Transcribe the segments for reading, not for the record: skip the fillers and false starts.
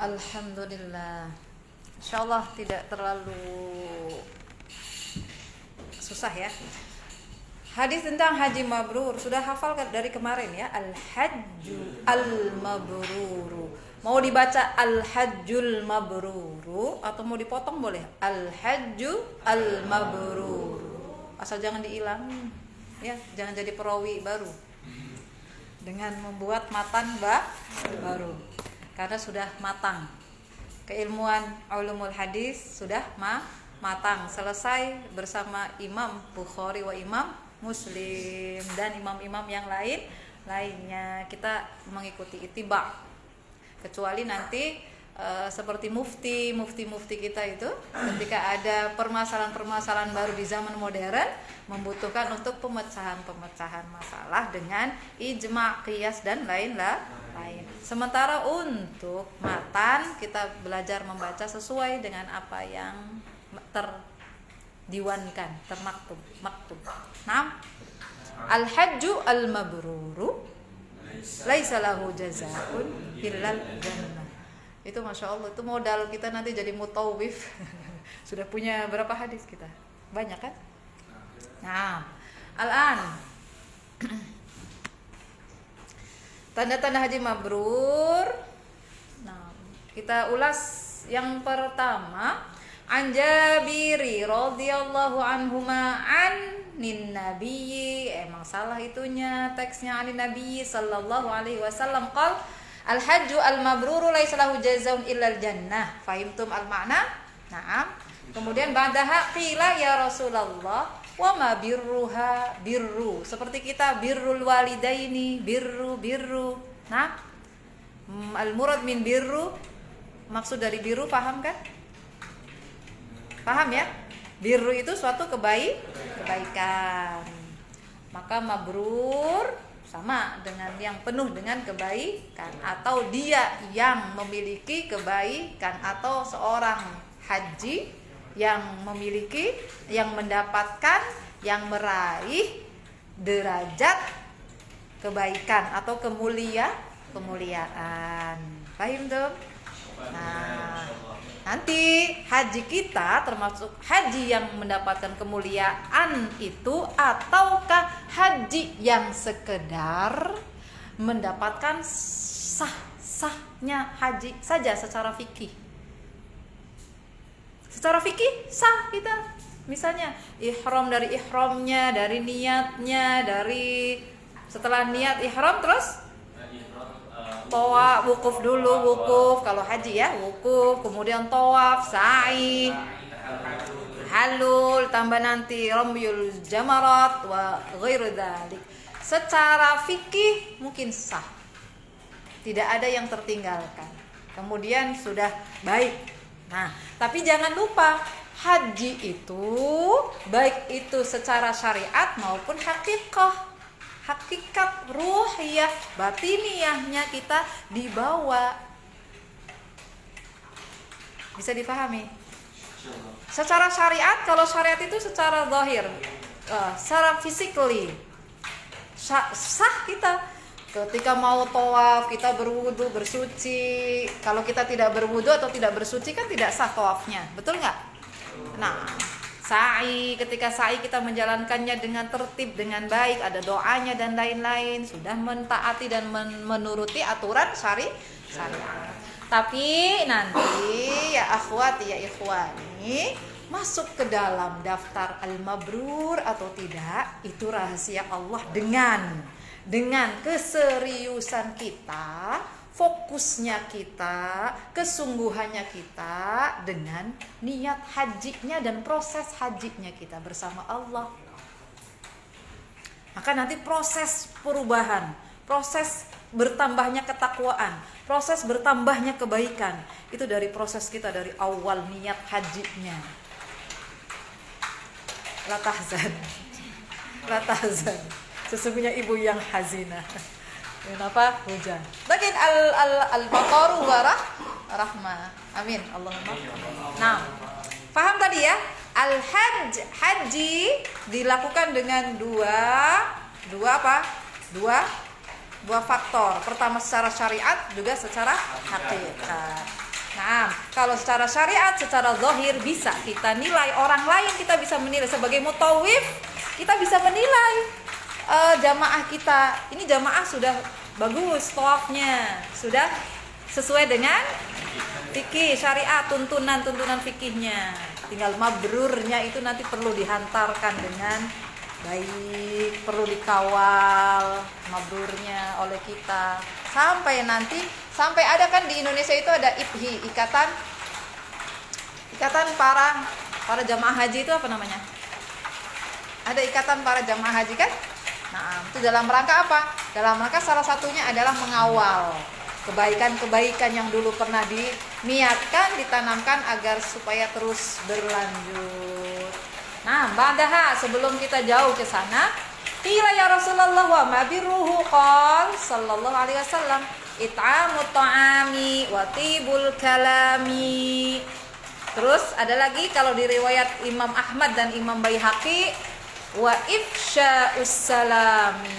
Alhamdulillah. Insyaallah tidak terlalu susah ya. Hadis tentang haji mabrur sudah hafal dari kemarin ya. Al-hajju al-mabruru. Mau dibaca al-hajjul mabruru atau mau dipotong boleh. Al-hajju al-mabruru. Asal jangan dihilang ya, jangan jadi perawi baru dengan membuat matan baru. Karena sudah matang. Keilmuan ulumul hadis sudah matang, selesai bersama Imam Bukhari wa Imam Muslim dan imam-imam yang lainnya. Kita mengikuti ittiba. Kecuali nanti seperti mufti kita itu ketika ada permasalahan baru di zaman modern membutuhkan untuk pemecahan masalah dengan ijma, qiyas dan lain. Sementara untuk matan kita belajar membaca sesuai dengan apa yang terdiwankan, termaktub. Nah, al-hajju al-mabruru laisa lahu jazaa'un illal jannah. Itu Masya Allah, itu modal kita nanti jadi mutawif. Sudah punya berapa hadis kita? Banyak kan? Nah, al-an tanda-tanda haji mabrur. Nah, kita ulas yang pertama. An Jabiri radhiyallahu anhuma anin nabiyyi, emang salah itunya teksnya, anin nabiyyi sallallahu alaihi wasallam qal al hajju al mabruru laisa lahu jazaa'un illal jannah. Fahimtum al makna? Naam. Kemudian ba'daha qila ya Rasulullah wa ma birruha, birru seperti kita birrul walidaini, birru. Nah, al murad min birru, maksud dari birru paham kan? Paham ya? Birru itu suatu kebaikan. Maka mabrur sama dengan yang penuh dengan kebaikan, atau dia yang memiliki kebaikan, atau seorang haji yang memiliki, yang mendapatkan, yang meraih derajat kebaikan atau kemuliaan. Paham dong? Nah, nanti haji kita termasuk haji yang mendapatkan kemuliaan itu, ataukah haji yang sekedar mendapatkan sahnya haji saja secara fikih. Secara fikih sah kita. Misalnya ihram, dari ihramnya, dari niatnya, dari setelah niat ihram terus tawaf, wukuf kalau haji ya, wukuf, kemudian tawaf, sa'i, halul, tambah nanti ramyul jamarat wa ghairu dzalik. Secara fikih mungkin sah, tidak ada yang tertinggalkan, kemudian sudah baik. Nah, tapi jangan lupa haji itu baik itu secara syariat maupun hakikat ruhiyah, batiniyahnya kita dibawa. Bisa dipahami? Secara syariat, kalau syariat itu secara zahir, secara physically sah kita. Ketika mau tawaf kita berwudu, bersuci. Kalau kita tidak berwudu atau tidak bersuci kan tidak sah tawafnya, betul nggak? Nah, sa'i, ketika sa'i kita menjalankannya dengan tertib, dengan baik, ada doanya dan lain-lain, sudah mentaati dan menuruti aturan syariat. Tapi nanti ya akhwati ya ikhwani, masuk ke dalam daftar al-mabrur atau tidak itu rahasia Allah dengan keseriusan kita, fokusnya kita, kesungguhannya kita, dengan niat hajinya dan proses hajinya kita bersama Allah. Maka nanti proses perubahan, proses bertambahnya ketakwaan, proses bertambahnya kebaikan, itu dari proses kita dari awal niat hajinya. La tahzan. Sesungguhnya ibu yang hazinah. Kenapa? Hujan. Bagian al-mataru wa rahmah. Amin. Allahumma. Nah, paham tadi ya? Haji dilakukan dengan dua faktor. Pertama secara syariat, juga secara hakikat. Nah, kalau secara syariat, secara zahir bisa kita nilai orang lain, kita bisa menilai sebagai mutawif, kita bisa menilai jamaah kita. Ini jamaah sudah bagus tawafnya, sudah sesuai dengan fikih syariat, tuntunan fikihnya. Tinggal mabrurnya itu nanti perlu dihantarkan dengan baik, perlu dikawal mabrurnya oleh kita sampai nanti, sampai ada kan di Indonesia itu ada IPHI, ikatan para jamaah haji itu apa namanya? Ada ikatan para jamaah haji kan? Nah, itu dalam rangka apa? Dalam rangka salah satunya adalah mengawal kebaikan-kebaikan yang dulu pernah diniatkan, ditanamkan agar supaya terus berlanjut. Nah, ba'daha, sebelum kita jauh ke sana, qila ya Rasulullah wa ma birruhu qal sallallahu alaihi wasallam it'amut ta'ami wa tibul kalami. Terus ada lagi kalau di riwayat Imam Ahmad dan Imam Baihaqi wa ifsya'us salami.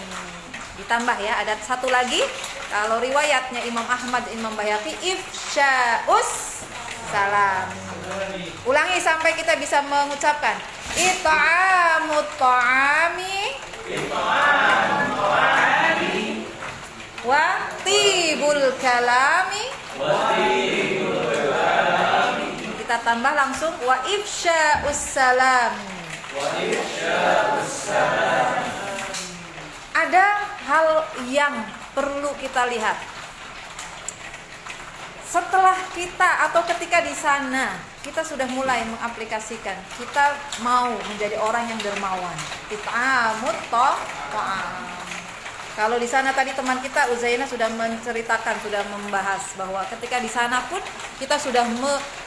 Ditambah ya, ada satu lagi kalau riwayatnya Imam Ahmad dan Imam Baihaqi ifsya'us salami. Ulangi sampai kita bisa mengucapkan it'amut ta'ami wa tibul kalami. Kita tambah langsung wa ifsya'us salam. Ada hal yang perlu kita lihat. Setelah kita atau ketika di sana kita sudah mulai mengaplikasikan, kita mau menjadi orang yang dermawan. It'amut ta'am. Kalau di sana tadi teman kita Uzaina sudah menceritakan, sudah membahas bahwa ketika di sana pun kita sudah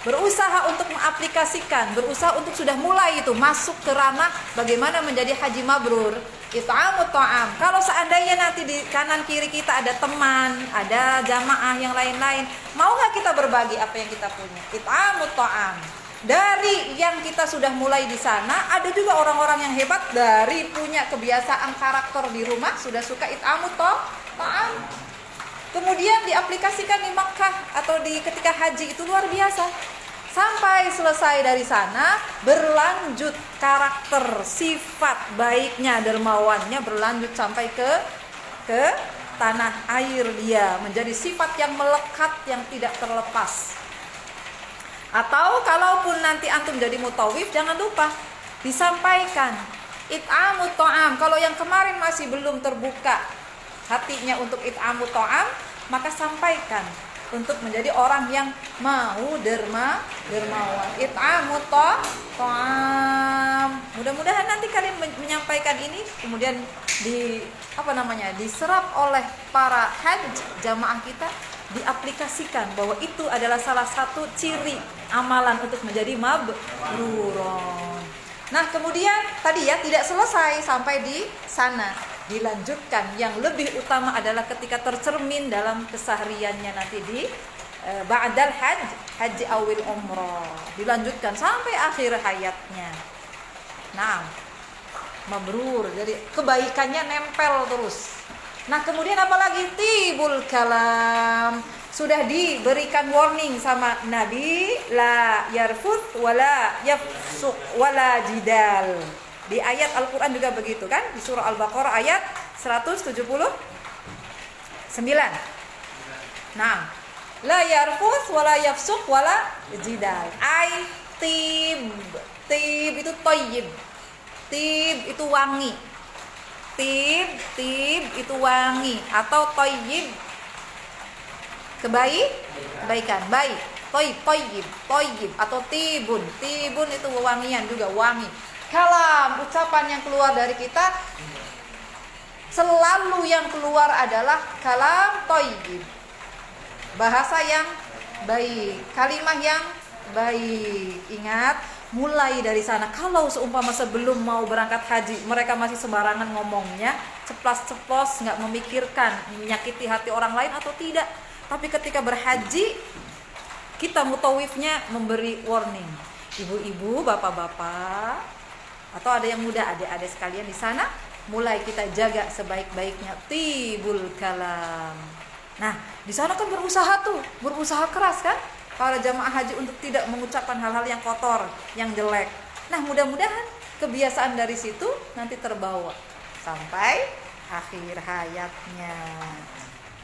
berusaha untuk mengaplikasikan, berusaha untuk sudah mulai itu masuk ke ranah bagaimana menjadi haji mabrur. It'amut ta'am. Kalau seandainya nanti di kanan kiri kita ada teman, ada jamaah yang lain-lain, mau nggak kita berbagi apa yang kita punya? It'amut ta'am. Dari yang kita sudah mulai di sana, ada juga orang-orang yang hebat dari punya kebiasaan karakter di rumah sudah suka it'amut ta'am. Kemudian diaplikasikan di Makkah atau di ketika haji, itu luar biasa. Sampai selesai dari sana, berlanjut karakter, sifat baiknya, dermawannya berlanjut sampai ke tanah air dia, menjadi sifat yang melekat, yang tidak terlepas. Atau kalaupun nanti antum jadi mutawif, jangan lupa disampaikan it'amut ta'am. Kalau yang kemarin masih belum terbuka hatinya untuk it'amut ta'am, maka sampaikan untuk menjadi orang yang mau dermawan. It'amut ta'am. Mudah-mudahan nanti kalian menyampaikan ini kemudian diserap oleh para jamaah kita, diaplikasikan bahwa itu adalah salah satu ciri amalan untuk menjadi mabruron. Nah, kemudian tadi ya tidak selesai sampai di sana, dilanjutkan. Yang lebih utama adalah ketika tercermin dalam kesehariannya nanti di ba'dal haji awil umrah, dilanjutkan sampai akhir hayatnya. Nah, mabrur, jadi kebaikannya nempel terus. Nah, kemudian apalagi tibul kalam, sudah diberikan warning sama Nabi, la yarfuth wala yafsuq wala jidal. Di ayat Al-Qur'an juga begitu kan? Di surah Al-Baqarah ayat 179. Nah, la yarfuth wala yafsuq wala jidal. Tib itu thayyib. Tib itu wangi. Tib itu wangi, atau thayyib kebaikan, baik. Thayyib atau tibun itu wewangian juga, wangi. Kalam, ucapan yang keluar dari kita selalu yang keluar adalah kalam thayyib, bahasa yang baik, kalimat yang baik. Ingat, mulai dari sana. Kalau seumpama sebelum mau berangkat haji mereka masih sembarangan ngomongnya, ceplas-ceplos, nggak memikirkan menyakiti hati orang lain atau tidak. Tapi ketika berhaji, kita mutawifnya memberi warning. Ibu-ibu, bapak-bapak, atau ada yang muda, adik-adik sekalian di sana, mulai kita jaga sebaik-baiknya tibul kalam. Nah, di sana kan berusaha keras kan? para jamaah haji untuk tidak mengucapkan hal-hal yang kotor, yang jelek. Nah, mudah-mudahan kebiasaan dari situ nanti terbawa sampai akhir hayatnya.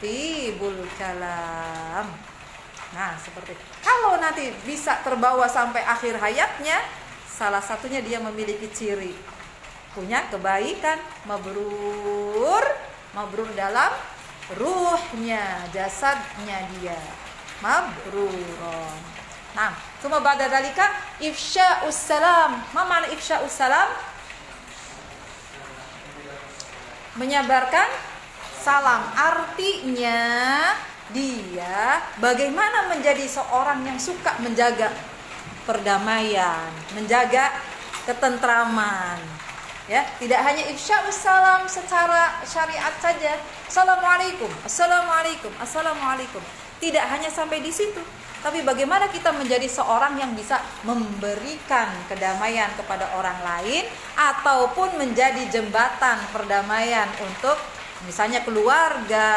Tibul kalam. Nah, seperti itu. Kalau nanti bisa terbawa sampai akhir hayatnya, salah satunya dia memiliki ciri punya kebaikan, mabrur dalam ruhnya, jasadnya dia mabrurun. Nah, cuma ba'da dalika ifsya'us salam. Ma makna ifsya'us salam? Menyabarkan salam. Artinya dia bagaimana menjadi seorang yang suka menjaga perdamaian, menjaga ketentraman. Ya, tidak hanya ifsya'us salam secara syariat saja. Assalamualaikum, assalamualaikum, assalamualaikum. Tidak hanya sampai di situ, tapi bagaimana kita menjadi seorang yang bisa memberikan kedamaian kepada orang lain ataupun menjadi jembatan perdamaian untuk misalnya keluarga,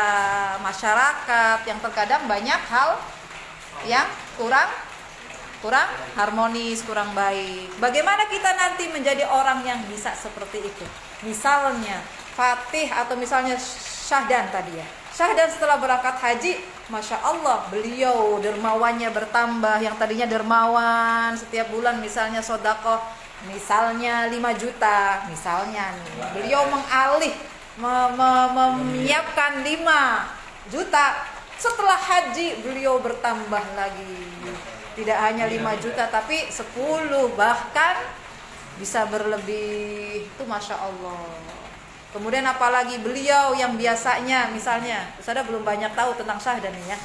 masyarakat yang terkadang banyak hal yang kurang harmonis, kurang baik. Bagaimana kita nanti menjadi orang yang bisa seperti itu? Misalnya Fatih atau misalnya Syahdan tadi ya. Syahdan setelah berangkat haji, Masya Allah, beliau dermawannya bertambah. Yang tadinya dermawan setiap bulan misalnya sodakoh, misalnya 5 juta, misalnya nih, beliau mengalih menyiapkan 5 juta. Setelah haji beliau bertambah lagi. Tidak hanya 5 juta tapi 10 bahkan bisa berlebih. Itu Masya Allah. Kemudian apalagi beliau yang biasanya misalnya, Ustazah belum banyak tahu tentang Syahdan ya.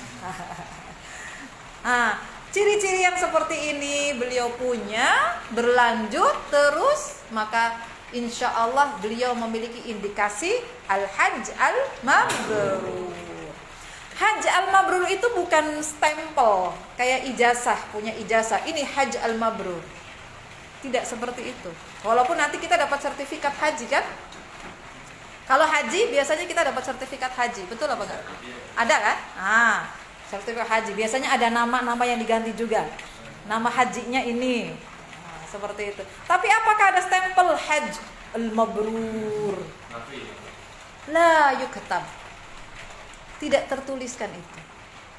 Nah, ciri-ciri yang seperti ini beliau punya berlanjut terus, maka insya Allah beliau memiliki indikasi al-hajj al-mabrur. Hajj al-mabrur itu bukan stempel kayak ijazah, punya ijazah ini hajj al-mabrur. Tidak seperti itu. Walaupun nanti kita dapat sertifikat haji kan? Kalau haji biasanya kita dapat sertifikat haji, betul apa enggak? Ada kan? Sertifikat haji biasanya ada nama-nama yang diganti juga. Nama hajinya ini. Nah, seperti itu. Tapi apakah ada stempel hajj al-mabrur? La yuktab. Tidak tertuliskan itu.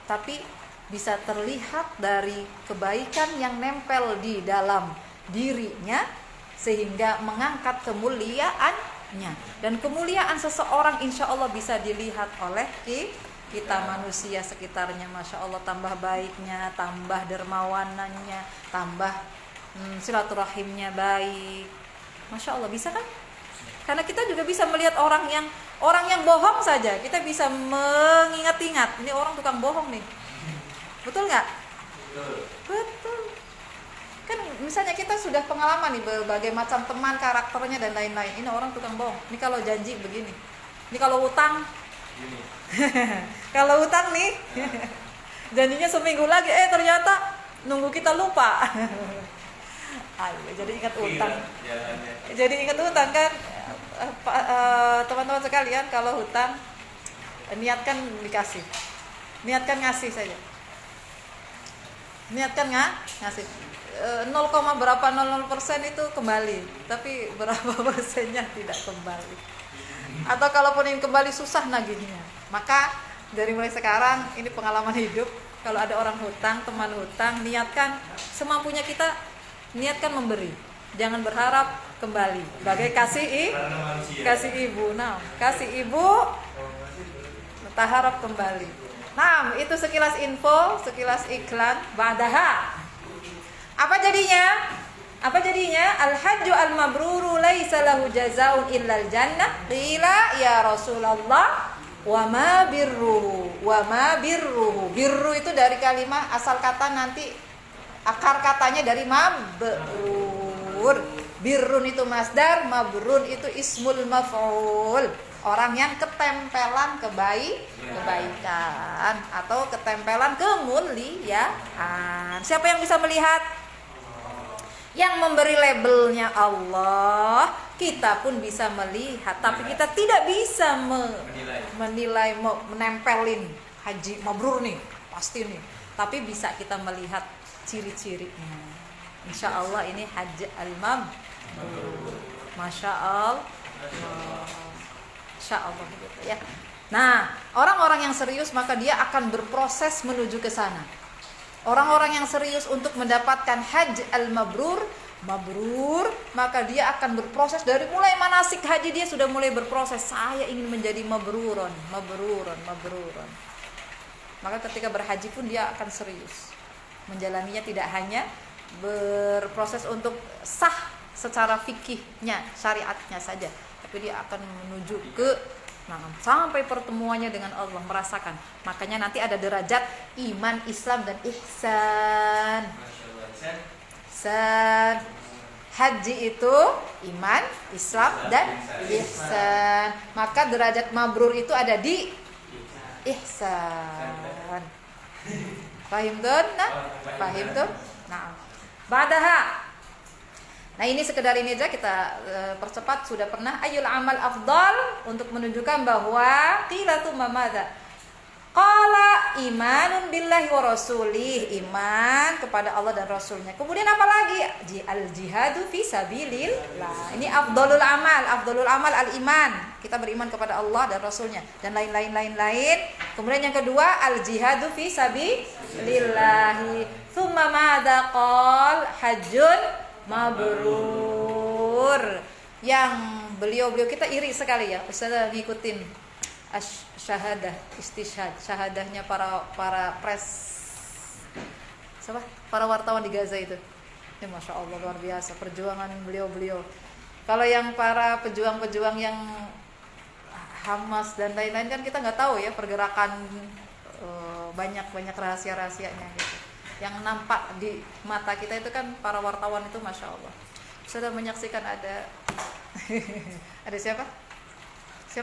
Tapi bisa terlihat dari kebaikan yang nempel di dalam dirinya sehingga mengangkat kemuliaannya. Dan kemuliaan seseorang insya Allah bisa dilihat oleh kita manusia sekitarnya. Masya Allah, tambah baiknya, tambah dermawanannya, tambah silaturahimnya baik. Masya Allah, bisa kan? Karena kita juga bisa melihat orang yang bohong saja, kita bisa mengingat-ingat, ini orang tukang bohong nih. Betul nggak? Betul. Kan misalnya kita sudah pengalaman nih berbagai macam teman, karakternya dan lain-lain. Ini orang tukang bohong. Ini kalau janji begini. Ini kalau utang. Kalau utang nih janjinya seminggu lagi, ternyata nunggu kita lupa. Jadi ingat utang. Jadi ingat utang kan, teman-teman sekalian, kalau hutang niatkan dikasih, niatkan ngasih saja, niatkan ngasih. 0, berapa 00% itu kembali, tapi berapa persennya tidak kembali. Atau kalaupun ingin kembali susah nagihnya. Maka dari mulai sekarang ini pengalaman hidup, kalau ada orang hutang, teman hutang, niatkan semampunya kita, niatkan memberi. Jangan berharap kembali. Bagai kasih ibu. Nah, kasih ibu tak harap kembali. Nah, itu sekilas info, sekilas iklan. Ba'daha. Apa jadinya? Al-hajju al-mabruru laisa lahu jazaa'un illal jannah. Qila ya Rasulullah wa ma birruhu. Birru itu dari kalimat asal kata nanti akar katanya dari mabrur. Birrun itu masdar, mabrun itu ismul maf'ul. Orang yang ketempelan kebaikan atau ketempelan kemuliaan. Siapa yang bisa melihat? Yang memberi labelnya Allah, kita pun bisa melihat, tapi kita tidak bisa menilai, menempelin haji mabrur nih, pasti nih. tapi bisa kita melihat ciri-cirinya. Insya Allah ini haji al-mabrur. Masya Allah. Insya Allah begitu ya. Nah, orang-orang yang serius maka dia akan berproses menuju ke sana. Orang-orang yang serius untuk mendapatkan haji al-mabrur, maka dia akan berproses dari mulai manasik haji, dia sudah mulai berproses, saya ingin menjadi mabruron. Maka ketika berhaji pun dia akan serius menjalaninya, tidak hanya berproses untuk sah secara fikihnya, syariatnya saja, tapi dia akan menuju ke sampai pertemuannya dengan Allah, merasakan. Makanya nanti ada derajat iman, Islam, dan ihsan. Haji itu iman, Islam, dan ihsan. Maka derajat mabrur itu ada di ihsan. Pahim tuh? Pahim tuh? Nah, badaha. Nah, ini sekedar ini aja kita percepat. Sudah pernah ayul amal afdal, untuk menunjukkan bahwa qila tu mamada. Qala imanun billahi wa rasulih, iman kepada Allah dan Rasulnya. Kemudian apa lagi? Al jihadu fi sabilillah. Ini afdalul amal al iman. Kita beriman kepada Allah dan Rasulnya dan lain-lain. Kemudian yang kedua al jihadu fi sabilillah. Tsumma madza qal hajjun mabrur. Yang beliau kita iri sekali ya, Ustaz ngikutin syahadah istishhad, syahadahnya para wartawan di Gaza itu. Ya, Masya Allah, luar biasa perjuangan beliau. Kalau yang para pejuang yang Hamas dan lain-lain kan kita nggak tahu ya pergerakan, banyak rahasia-rahasianya gitu. Yang nampak di mata kita itu kan para wartawan itu, Masya Allah. Sudah menyaksikan ada ada siapa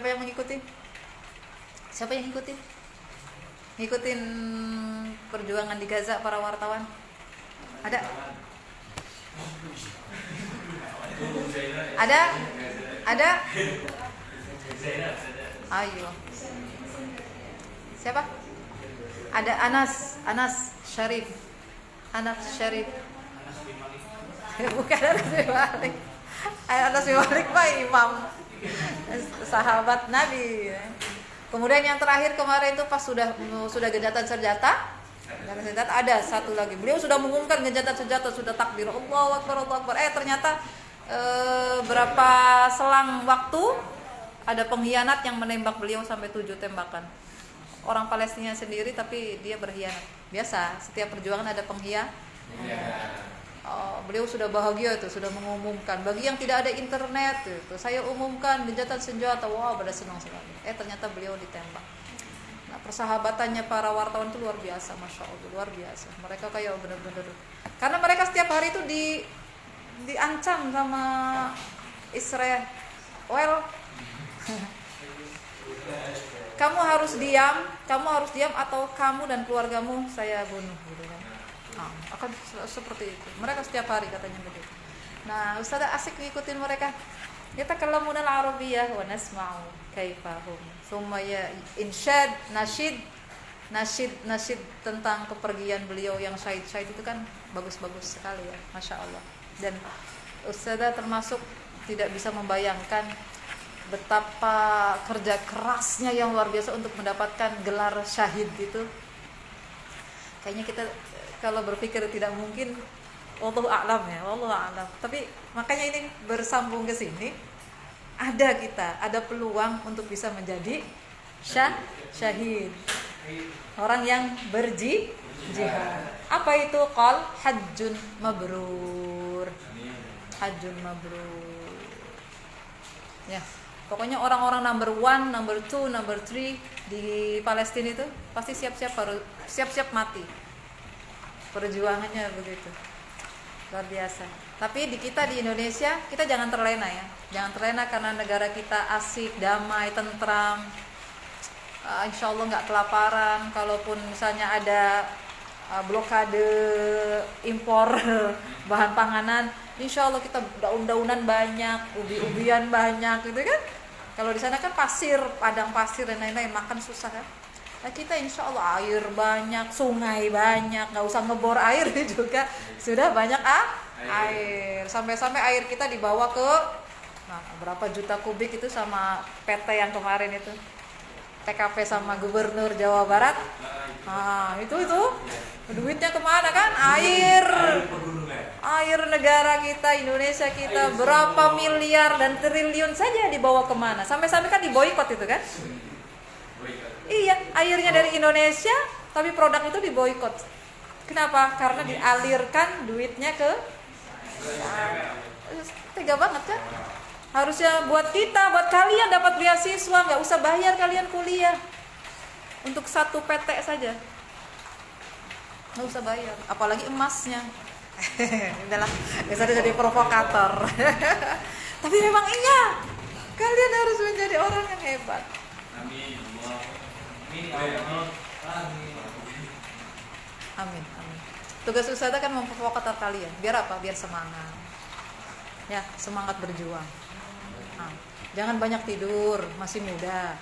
yang mengikuti? Siapa yang ngikutin perjuangan di Gaza, para wartawan? Ada? Ayo. Siapa? Ada Anas Syarif. Bukan Anas bin Malik Pak imam sahabat Nabi. Kemudian yang terakhir kemarin itu pas sudah gencatan senjata, ada satu lagi. Beliau sudah mengumumkan gencatan senjata, sudah takbir Allahu Akbar. Ternyata berapa selang waktu ada pengkhianat yang menembak beliau sampai 7 tembakan. Orang Palestina sendiri tapi dia berkhianat. Biasa, setiap perjuangan ada pengkhianat. Beliau sudah bahagia itu, sudah mengumumkan. Bagi yang tidak ada internet itu, saya umumkan gencatan senjata. Wow, pada senang sekali. Ternyata beliau ditembak. Nah, persahabatannya para wartawan itu luar biasa, Masya Allah, luar biasa. Mereka kayak benar-benar, karena mereka setiap hari itu diancam sama Israel. Kamu harus diam atau kamu dan keluargamu saya bunuh, gitu kan. Akan seperti itu. Mereka setiap hari katanya begitu. Nah, Ustaz asik ngikutin mereka. Kita kalamuna al-arabiyyah wa nasma'u kaifahum. Summa ya insyad nasyid tentang kepergian beliau yang syahid itu kan bagus-bagus sekali ya, Masya Allah. Dan Ustaz termasuk tidak bisa membayangkan betapa kerja kerasnya yang luar biasa untuk mendapatkan gelar syahid itu. Kayaknya kita kalau berpikir tidak mungkin, wallahu a'lam ya, wallahu a'lam. Tapi makanya ini bersambung ke sini, ada peluang untuk bisa menjadi syahid. Orang yang berjihad. Apa itu? Qal hajjun mabrur. Ya, pokoknya orang-orang number 1, number 2, number 3 di Palestina itu pasti siap-siap mati. Perjuangannya begitu luar biasa. Tapi di Indonesia kita jangan terlena ya, jangan terlena karena negara kita asik, damai, tentram. Insya Allah nggak kelaparan. Kalaupun misalnya ada blokade impor bahan panganan, insya Allah kita daun-daunan banyak, ubi-ubian banyak gitu kan. Kalau di sana kan pasir, padang pasir dan lain-lain, makan susah kan. Nah, kita insya Allah air banyak, sungai banyak, nggak usah ngebor air juga sudah banyak air. Sampai-sampai air kita dibawa ke berapa juta kubik itu sama PT yang kemarin itu, TKP sama Gubernur Jawa Barat. Nah itu duitnya kemana kan? Air negara kita, Indonesia kita berapa miliar dan triliun saja dibawa kemana? Sampai-sampai kan diboikot itu kan? Iya, airnya dari Indonesia, tapi produk itu diboikot. Kenapa? Karena dialirkan duitnya ke tega banget kan? Harusnya buat kita, buat kalian dapat beasiswa, nggak usah bayar kalian kuliah. Untuk satu PT saja nggak usah bayar, apalagi emasnya. Udahlah, bisa jadi provokator. Tapi memang iya, kalian harus menjadi orang yang hebat. Amin. Tugas ustazah kan memprovokator kalian. Biar apa? Biar semangat. Ya, semangat berjuang. Jangan banyak tidur, masih muda.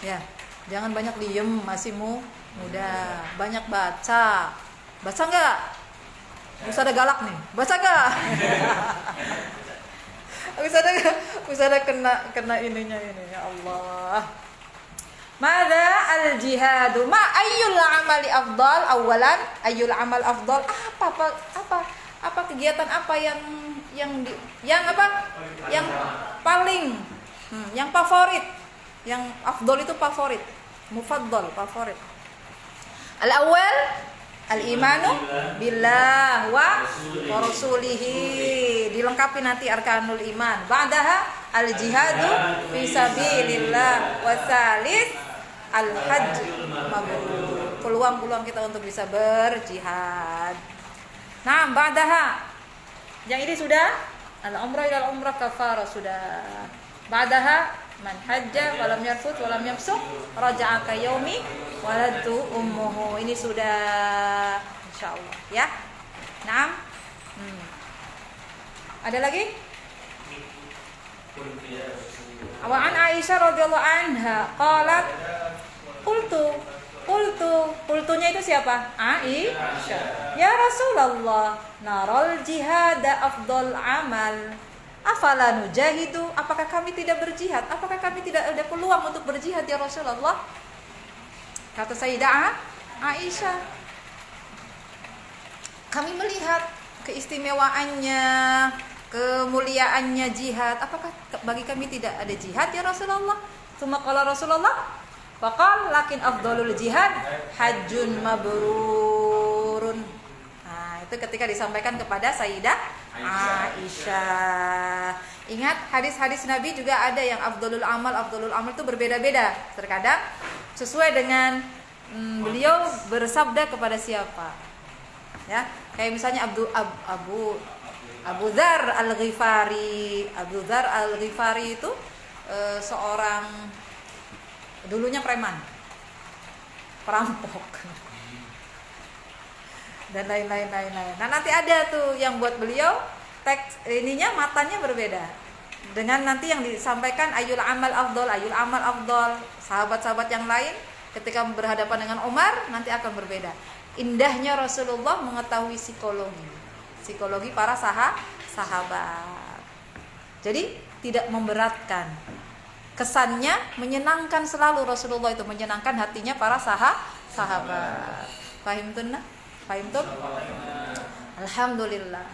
Ya, jangan banyak diem, masih muda. Banyak baca. Baca nggak? Ustazah galak nih. Baca nggak? Ustazah kena ininya ini. Ya Allah. Mada al-jihadu ma ayyul amali afdal awalan ayyul amal afdal apa kegiatan apa yang paling yang favorit, yang afdal itu favorit, mufaddal favorit. Al-awwal al-imanu billah wa rasulihi, dilengkapi nanti arkanul iman. Ba'daha al-jihadu fi sabilillah wa tsalits al-hajj mabrur, peluang-peluang kita untuk bisa berjihad. Nah, ba'daha yang ini sudah al-umrah ila al-umrah kafarah sudah. Ba'daha man hajja wa lam yarfut wa lam yafsuq raja'a ka yaumi waladtu ummuhu, ini sudah insyaallah ya. Naam. Ada lagi? Wa an Aisyah radhiyallahu anha qalat qultunya itu siapa? Aisyah. Ya Rasulullah, naral jihada afdal amal. Afala nujahidu? Apakah kami tidak berjihad? Apakah kami tidak ada peluang untuk berjihad ya Rasulullah? Kata Sayyidah Aisyah, kami melihat keistimewaannya, kemuliaannya jihad. Apakah bagi kami tidak ada jihad ya Rasulullah? Tsumma qala Rasulullah, faqal lakin afdalul jihad hajjun mabrurun. Nah, itu ketika disampaikan kepada Sayyidah Aisyah. Ingat, hadis-hadis Nabi juga ada yang afdalul amal itu berbeda-beda. Terkadang sesuai dengan beliau bersabda kepada siapa. Ya, kayak misalnya Abu Dzar Al-Ghifari. Abu Dzar Al-Ghifari itu seorang dulunya preman, perampok, dan lain-lain. Nah, nanti ada tuh yang buat beliau teks ininya matanya berbeda dengan nanti yang disampaikan ayyul amal afdal. Sahabat-sahabat yang lain ketika berhadapan dengan Umar nanti akan berbeda. Indahnya Rasulullah mengetahui psikologi para sahabat. Jadi tidak memberatkan. Kesannya menyenangkan selalu, Rasulullah itu menyenangkan hatinya para sahabat. Fahimtum? Alhamdulillah.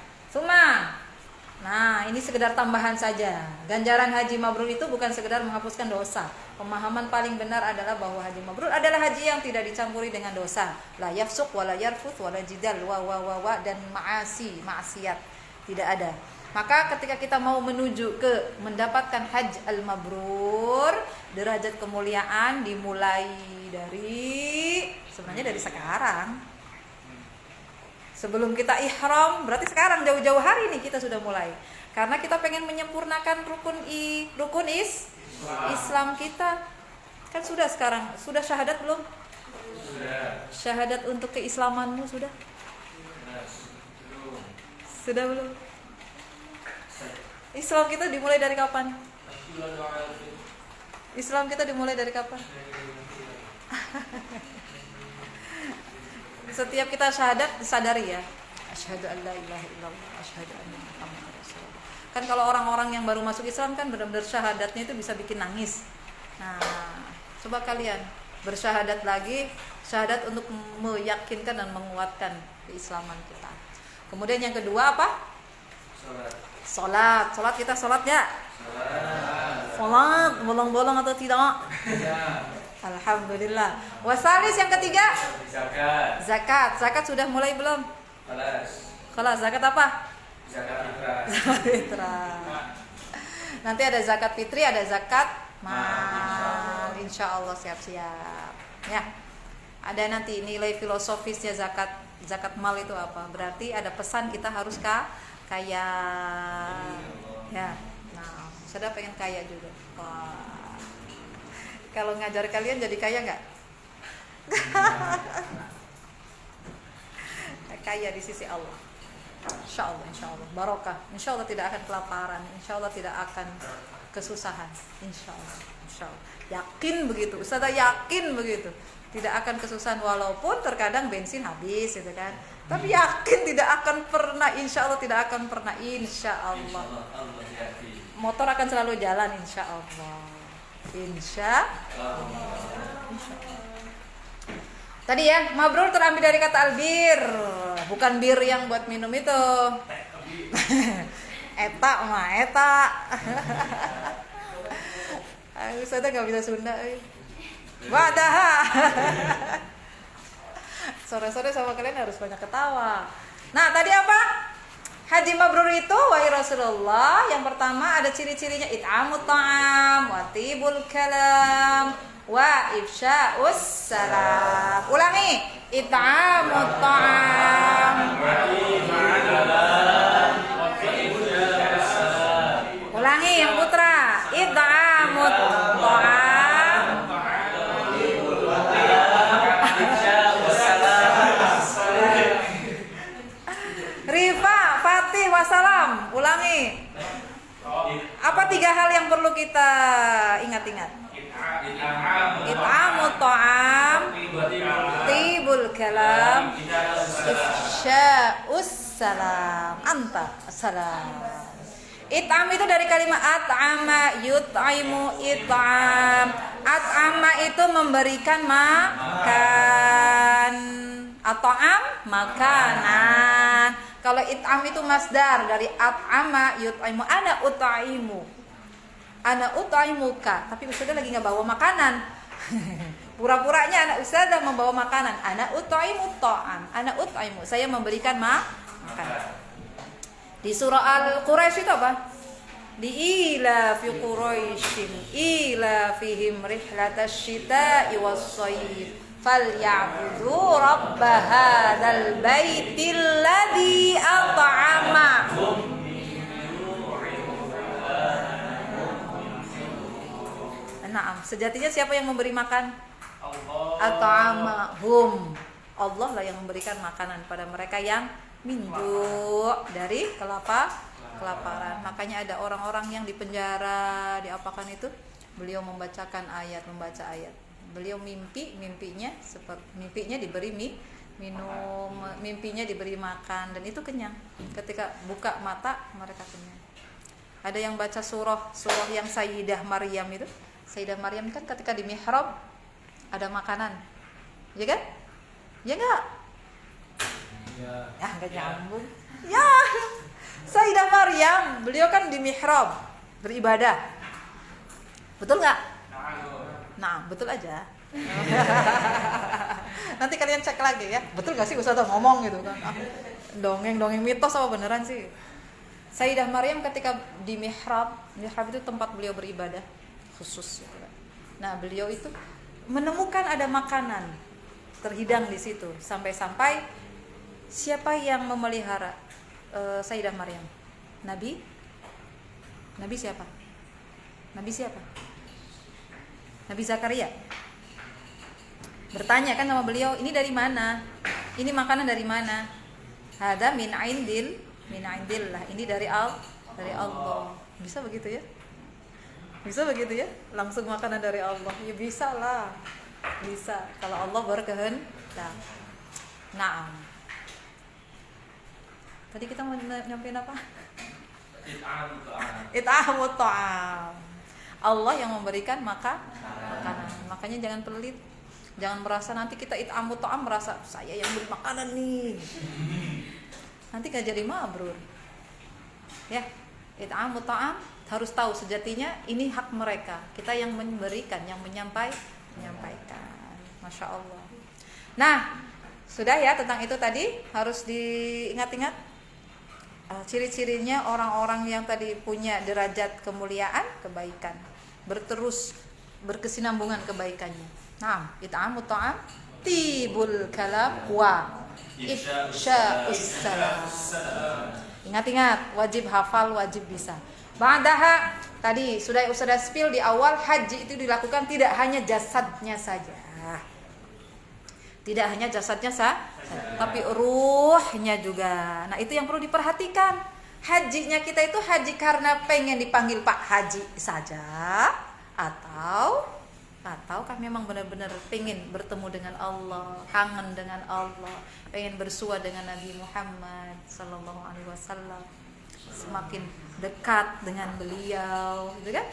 Nah, ini sekedar tambahan saja. Ganjaran haji mabrur itu bukan sekedar menghapuskan dosa. Pemahaman paling benar adalah bahwa haji mabrur adalah haji yang tidak dicampuri dengan dosa. La yafsuq wala yarfuth wala jidal wa dan maksiat. Tidak ada. Maka ketika kita mau menuju ke mendapatkan hajj al-mabrur, derajat kemuliaan dimulai sebenarnya dari sekarang. Sebelum kita ihram, berarti sekarang jauh-jauh hari nih kita sudah mulai. Karena kita pengen menyempurnakan rukun Islam kita. Kan sudah sekarang, sudah syahadat belum? Syahadat untuk keislamanmu sudah? Sudah belum? Islam kita dimulai dari kapan? Setiap kita syahadat disadari ya. Asyhadu an la ilaha illallah, asyhadu anna Muhammadar Rasulullah. Kan kalau orang-orang yang baru masuk Islam kan benar-benar syahadatnya itu bisa bikin nangis. Nah, coba kalian bersyahadat lagi, syahadat untuk meyakinkan dan menguatkan keislaman kita. Kemudian yang kedua apa? Salat. Salat kita salat ya? Salat bolong-bolong atau tidak? Alhamdulillah. Wasalis yang ketiga? Zakat. Zakat sudah mulai belum? Kelas. Zakat apa? Zakat fitrah. Nanti ada zakat fitri, ada zakat mal. Insya Allah siap-siap. Ya. Ada nanti nilai filosofisnya zakat mal itu apa? Berarti ada pesan kita harus kaya. Ya. Nah, saya pengen kaya juga. Wah. Kalau ngajar kalian jadi kaya nggak? Kaya di sisi Allah. Insya Allah. Barokah. Insya Allah tidak akan kelaparan. Insya Allah tidak akan kesusahan. Insya Allah. Yakin begitu. Ustazah yakin begitu. Tidak akan kesusahan walaupun terkadang bensin habis, gitu kan. Tapi yakin tidak akan pernah. Insya Allah tidak akan pernah. Insya Allah. Motor akan selalu jalan. Insya Allah. Insya Allah. Tadi ya, mabrur terambil dari kata albir, bukan bir yang buat minum itu. Eta. Saya nggak bisa Sunda. Wadaha. Sore-sore sama kalian harus banyak ketawa. Nah, tadi apa? Haji mabrur itu wahai Rasulullah, yang pertama ada ciri-cirinya it'amut ta'am wa tibul kalam wa ifsya'us salam. Ulangi, it'amut ta'am. Ulangi yang putra, it'amut ta'am. Rifa, Fatih, wassalam. Ulangi. Apa 3 hal yang perlu kita ingat-ingat? It'amut ta'am, tibul kalam, ifsya'us salam. Anta salam. It'am itu dari kalimat at'ama yut'imu it'am. At'ama itu memberikan makan. At'am makanan. Kalau it'am itu masdar dari at'ama yut'imu. Ana ut'imuka. Tapi ustazah lagi nggak bawa makanan. Pura-puranya anak ustazah membawa makanan. Ana ut'imu ta'am. Ana ut'imu. Saya memberikan makanan. Di surah Al-Quraisy itu apa? Di ila fi Quraisyin ila fihim rihlatash shita'i was-shayf falyabudu rabb hadzal baitil ladzi at'amahum. Naam, sejatinya siapa yang memberi makan? At'amahum. Allah lah yang memberikan makanan pada mereka yang minju dari kelaparan. Makanya ada orang-orang yang di penjara, diapakan itu? Beliau membaca ayat. Beliau mimpinya diberi minum, mimpinya diberi makan, dan itu kenyang. Ketika buka mata mereka kenyang. Ada yang baca surah yang Sayyidah Maryam itu. Sayyidah Maryam kan ketika di mihrab ada makanan. Ya kan? Ya enggak? Ya, enggak nyambung. Ya. Sayyidah Maryam, beliau kan di mihrab beribadah. Betul enggak? Nah, betul aja. Nanti kalian cek lagi ya. Betul enggak sih Ustazah ngomong gitu kan? Dongeng mitos apa beneran sih? Sayyidah Maryam ketika di mihrab itu tempat beliau beribadah khusus gitu kan. Nah, beliau itu menemukan ada makanan terhidang di situ, sampai-sampai siapa yang memelihara Sayyidah Maryam? Nabi siapa? Nabi Zakaria. Bertanya kan sama beliau, ini dari mana? Ini makanan dari mana? Hada min indillah. Ini dari Allah. Bisa begitu ya? Langsung makanan dari Allah. Ya bisa lah. Bisa kalau Allah berkehendak. Naam. Tadi kita mau nyampein apa? It'amut ta'am. Allah yang memberikan makanan. Makanya jangan pelit. Jangan merasa nanti kita it'amut ta'am merasa saya yang beri makanan nih. Nanti gak jadi mabrur. Ya, it'amut ta'am harus tahu sejatinya ini hak mereka. Kita yang memberikan, yang menyampaikan. Masya Allah. Nah, sudah ya tentang itu tadi harus diingat-ingat. Ciri-cirinya orang-orang yang tadi punya derajat kemuliaan, kebaikan, berterus berkesinambungan kebaikannya. Nah, it'amut ta'am, tibul kalam wa ifsya'us salam. Ingat-ingat, wajib hafal, wajib bisa. Ba'daha tadi sudah spill di awal, haji itu dilakukan tidak hanya jasadnya saja. Tidak hanya jasadnya tapi ruhnya juga. Nah, itu yang perlu diperhatikan. Hajinya kita itu haji karena pengen dipanggil Pak Haji saja, ataukah memang benar-benar pengen bertemu dengan Allah, kangen dengan Allah, pengen bersua dengan Nabi Muhammad sallallahu alaihi wasallam, semakin dekat dengan beliau, gitu kan?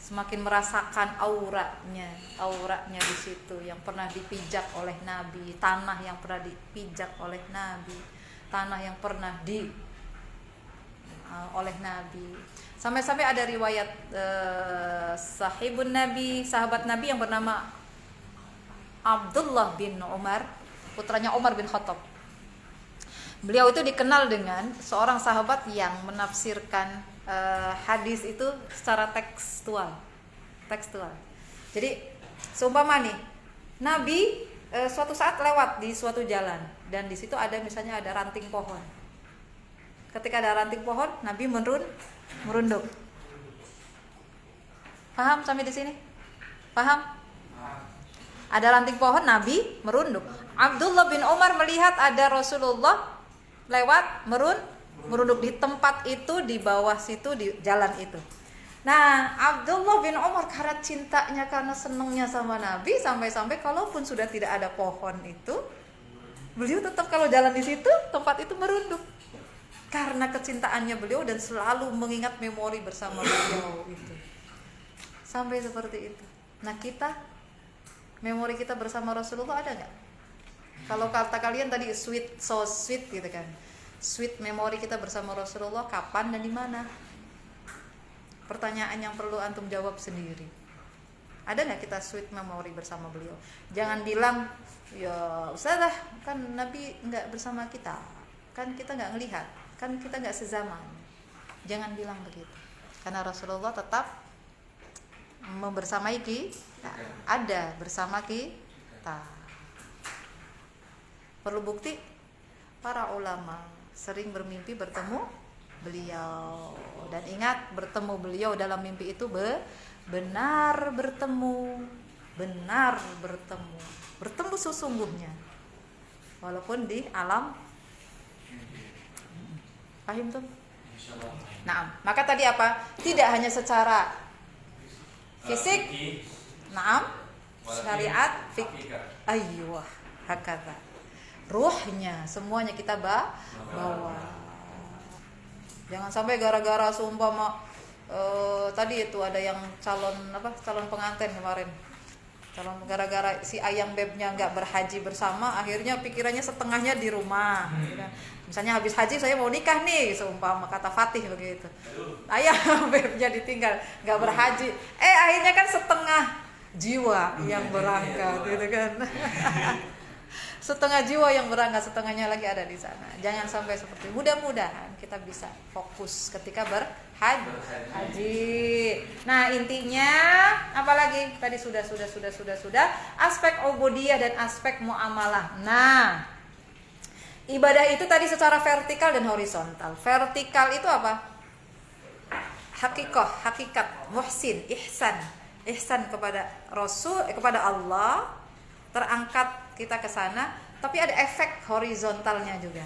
Semakin merasakan auranya di situ yang pernah dipijak oleh Nabi, tanah yang pernah dipijak oleh Nabi, tanah yang pernah oleh Nabi. Sampai-sampai ada riwayat sahibun Nabi, sahabat Nabi yang bernama Abdullah bin Umar, putranya Umar bin Khattab. Beliau itu dikenal dengan seorang sahabat yang menafsirkan hadis itu secara tekstual. Jadi seumpama nih, Nabi suatu saat lewat di suatu jalan dan di situ ada misalnya ada ranting pohon. Ketika ada ranting pohon, Nabi merunduk. Paham sampai di sini? Paham? Ada ranting pohon, Nabi merunduk. Abdullah bin Umar melihat ada Rasulullah lewat merunduk di tempat itu, di bawah situ, di jalan itu. Nah, Abdullah bin Umar karena cintanya, karena senangnya sama Nabi, sampai-sampai kalaupun sudah tidak ada pohon itu, beliau tetap kalau jalan di situ, tempat itu merunduk. Karena kecintaannya beliau dan selalu mengingat memori bersama beliau itu. Sampai seperti itu. Nah, memori kita bersama Rasulullah ada nggak? Kalau kata kalian tadi sweet, so sweet gitu kan. Sweet memori kita bersama Rasulullah kapan dan di mana? Pertanyaan yang perlu antum jawab sendiri. Ada nggak kita sweet memori bersama beliau? Jangan bilang, ya Ustazah, kan Nabi nggak bersama kita, kan kita nggak ngelihat, kan kita nggak sezaman. Jangan bilang begitu, karena Rasulullah tetap membersamai kita, ada bersama kita. Perlu bukti? Para ulama sering bermimpi bertemu beliau, dan ingat, bertemu beliau dalam mimpi itu benar bertemu sesungguhnya, walaupun di alam. Paham tuh? Nah, maka tadi apa? Tidak hanya secara fisik, syariat, ayyuh, hakata. Ruhnya semuanya kita bawa. Jangan sampai gara-gara seumpama tadi itu ada yang calon pengantin kemarin. Gara-gara si ayang bebnya nggak berhaji bersama, akhirnya pikirannya setengahnya di rumah. Misalnya habis haji saya mau nikah nih, seumpama kata Fatih begitu. Ayang bebnya ditinggal nggak berhaji. Akhirnya kan setengah jiwa yang berangkat gitu kan. Setengah jiwa yang berangkat, setengahnya lagi ada di sana. Jangan sampai seperti itu. Mudah-mudahan kita bisa fokus ketika berhaji. Nah, intinya apalagi? Tadi sudah aspek ubudiyah dan aspek muamalah. Nah, ibadah itu tadi secara vertikal dan horizontal. Vertikal itu apa? Hakikat, muhsin, ihsan kepada Rasul, kepada Allah, terangkat kita ke sana, tapi ada efek horizontalnya juga.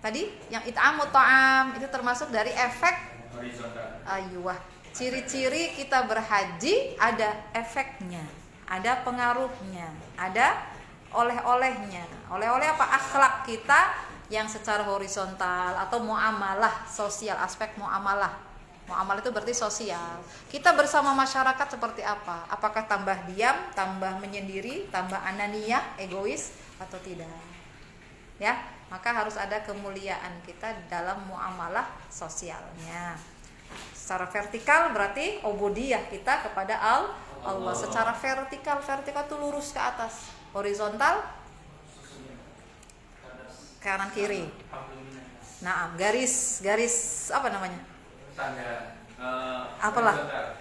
Tadi yang it'amut ta'am itu termasuk dari efek horizontal. Ayyuh. Ciri-ciri kita berhaji ada efeknya, ada pengaruhnya, ada oleh-olehnya. Oleh-oleh apa? Akhlak kita yang secara horizontal atau muamalah sosial, aspek muamalah. Muamalah itu berarti sosial. Kita bersama masyarakat seperti apa? Apakah tambah diam, tambah menyendiri, tambah ananiyah, egois atau tidak? Ya, maka harus ada kemuliaan kita dalam muamalah sosialnya. Secara vertikal berarti ubudiyah kita kepada Allah. Secara vertikal itu lurus ke atas. Horizontal kanan kiri. Nah, garis apa namanya? Apalah?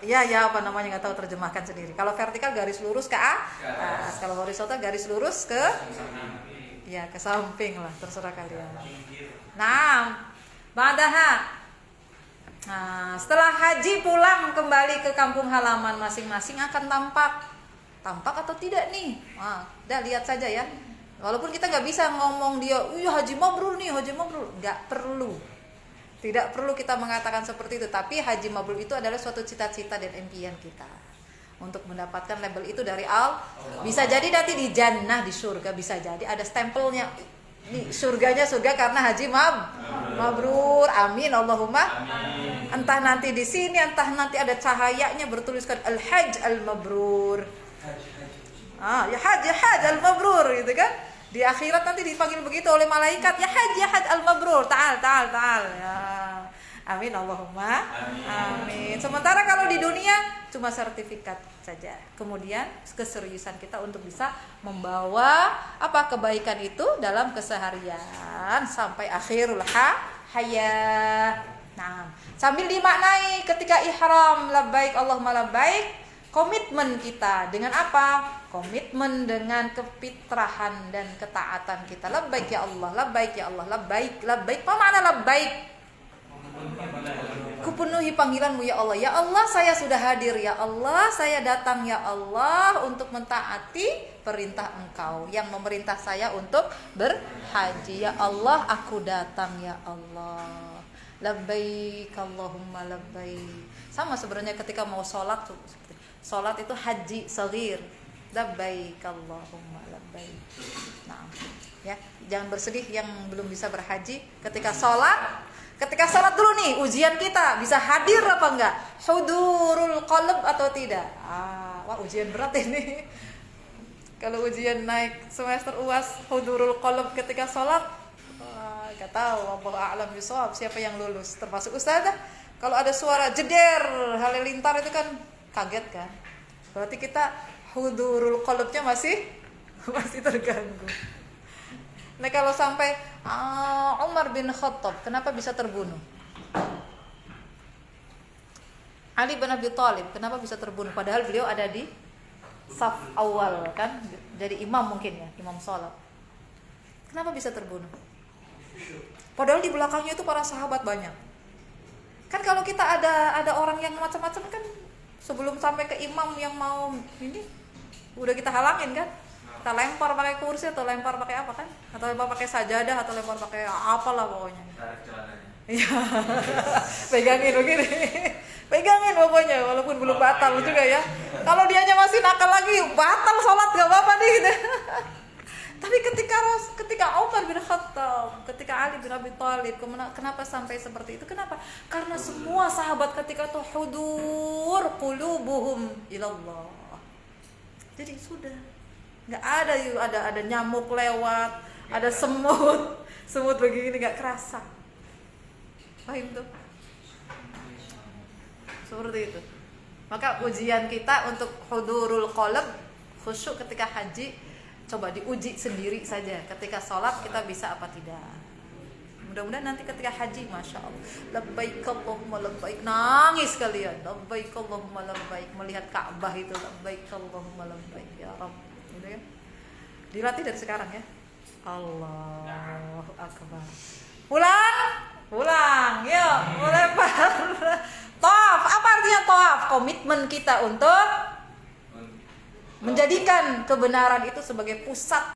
Ya apa namanya, nggak tahu, terjemahkan sendiri. Kalau vertikal garis lurus ke atas, kalau horizontal garis lurus ke samping lah, terserah kalian. Nah, ba'daha. Nah, setelah haji pulang kembali ke kampung halaman masing-masing akan tampak atau tidak nih? Nah, udah lihat saja ya. Walaupun kita nggak bisa ngomong dia, haji mabrur nih, haji mabrur, nggak perlu. Tidak perlu kita mengatakan seperti itu. Tapi haji mabrur itu adalah suatu cita-cita dan impian kita untuk mendapatkan label itu dari Allah. Bisa jadi nanti di jannah, di surga, bisa jadi ada stempelnya. Nih, surga karena haji mabrur. Amin, Allahumma amin. Entah nanti di sini, entah nanti ada cahayanya bertuliskan al-hajj al-mabrur. Ya hajj al-mabrur gitu kan. Di akhirat nanti dipanggil begitu oleh malaikat, ya hajj al-mabrur, ta'al ya. Amin, Allahumma amin. Sementara kalau di dunia cuma sertifikat saja. Kemudian keseriusan kita untuk bisa membawa kebaikan itu dalam keseharian sampai akhirul hayat. Nah, sambil dimaknai ketika ihram, labbaik Allahumma labbaik, komitmen kita dengan apa? Komitmen dengan kefitrahan dan ketaatan kita. Labbaik ya Allah, labbaik ya Allah, labbaik. Apa makna labbaik? Kupenuhi panggilanmu ya Allah. Ya Allah, saya sudah hadir ya Allah, saya datang ya Allah untuk mentaati perintah Engkau yang memerintah saya untuk berhaji. Ya Allah, aku datang ya Allah. Labbaik Allahumma labbaik. Sama sebenarnya ketika mau sholat itu haji saghir. Labbaik Allahumma labbaik. Nah, ya, jangan bersedih yang belum bisa berhaji ketika sholat. Ketika sholat dulu nih, ujian kita bisa hadir apa enggak? Hudurul qalb atau tidak? Wah, ujian berat ini. Kalau ujian naik semester UAS hudurul qalb ketika sholat, enggak tahu, wallahu a'lam bishawab siapa yang lulus, termasuk ustazah. Kalau ada suara jeder halilintar itu kan kaget kan? Berarti kita hudurul qalbnya masih terganggu. Nah, kalau sampai Umar bin Khattab kenapa bisa terbunuh? Ali bin Abi Thalib kenapa bisa terbunuh? Padahal beliau ada di saf awal kan, jadi imam mungkin ya, imam salat. Kenapa bisa terbunuh? Padahal di belakangnya itu para sahabat banyak. Kan kalau kita ada orang yang macam-macam kan, sebelum sampai ke imam yang mau ini udah kita halangin kan? Kita lempar pakai kursi atau lempar pakai apa kan? Atau lempar pakai sajadah atau lempar pakai apalah pokoknya. Iya. Pegangin begini. Pegangin pokoknya walaupun belum batal juga ya. Kalau dianya masih nakal lagi, batal sholat gak apa-apa nih gitu. Tapi ketika Umar bin Khattab, ketika Ali bin Abi Thalib, kenapa sampai seperti itu? Kenapa? Karena semua sahabat ketika itu hudur qulubuhum ilallah. Jadi sudah nggak ada nyamuk lewat, ada semut begini nggak kerasa. Paham tuh? Seperti itu. Maka ujian kita untuk hudurul qalb, khusyuk ketika haji, coba diuji sendiri saja. Ketika sholat kita bisa apa tidak. Mudah-mudahan nanti ketika haji, masya Allah, labbaik Allahumma labbaik, nangis kalian, labbaik Allahumma labbaik, melihat Ka'bah itu, labbaik Allahumma labbaik ya Rabb. Gitu ya. Dilatih dari sekarang ya. Allahu Akbar. Pulang, yuk, melempar. Tawaf, apa artinya tawaf? Komitmen kita untuk menjadikan kebenaran itu sebagai pusat